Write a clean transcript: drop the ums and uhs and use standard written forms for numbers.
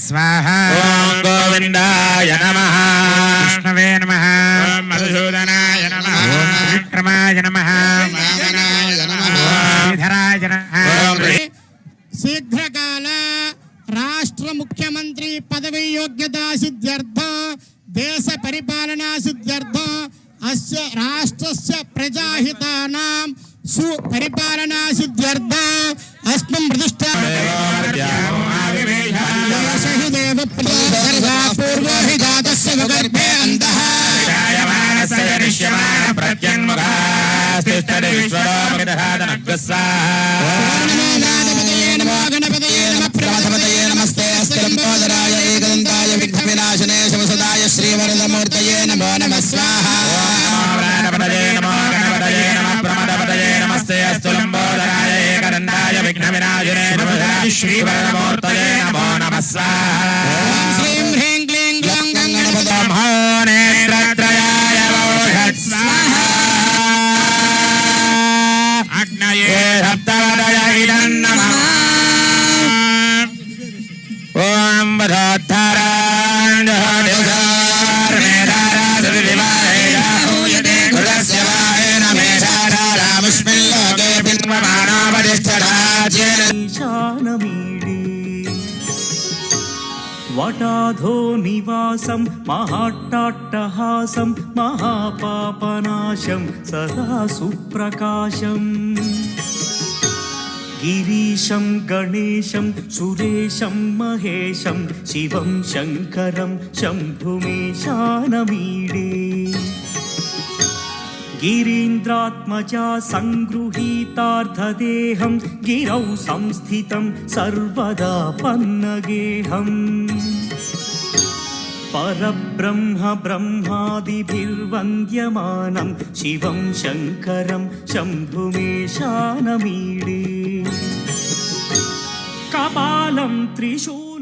स्वाहा ओम गोविंदाय नमः विष्णवे नमः ओम मधुसूदनाय नमः ओम त्रिविक्रमाय नमः वामनाय नमः श्रीधराय नमः शीघ्रकाल राष्ट्र मुख्यमंत्री पदवी योग्यता सिद्ध्यर्थ देश परिपालना सिद्ध्यर्थ अस्य राष्ट्रस्य प्रजाहितानां सुपरिपालना सिद्ध्यर्थ अस्मन् प्रतिष्ठा देव प्रजा पूर्वो हि जातस्य भगर्भे अन्तः जायमानस्य दृश्यमान प्रत्यन्मुखास्तिष्ठति विश्वलोकविदधातनग्रस्वाहा नमो गणपतये नमः प्रथमतये नमस्ते अस्तिलंबोदराय एकदन्ताय विघ्नविनाशने शिवसदाय श्रीवरदमूर्तये नमो नमः स्वाहा गणपतये नमो गणपतये नमः प्रमदपतये नमस्ते अस्तिलंबोदराय एकदन्ताय विघ्नविनाशने शिवसदाय श्रीवरदमूर्तये नमो नमः स्वाहा श्रीं ह्रीं क्लीं ग्लौं गणपतये नमो नेत्रत्रयाय वोषत् स्वाहा अग्नये सप्तवदय इदं नमः ओम बधोत्थारान् जहोदेवसारमेधारासविवाहेयाहूयते कुलस्य वाहेन मेधारारामुष्मिन् लोके बिन्वमानोपतिष्ठराज्येन ईशानमीडे वटाधो निवासं महाट्टाट्टहासं महापापनाशं सदा सुप्रकाशम् गिरीशं गणेशं सुरेशं महेशं शिवं शङ्करं शम्भुमीशानमीडे गिरीन्द्रात्मजा संगृहीतार्थदेहं गिरौ संस्थितं सर्वदा पन्नगेहम् परब्रह्म ब्रह्मादिभिर्वन्द्यमानं शिवं शङ्करं शम्भुमीशानमीडे कपालं त्रिशूलं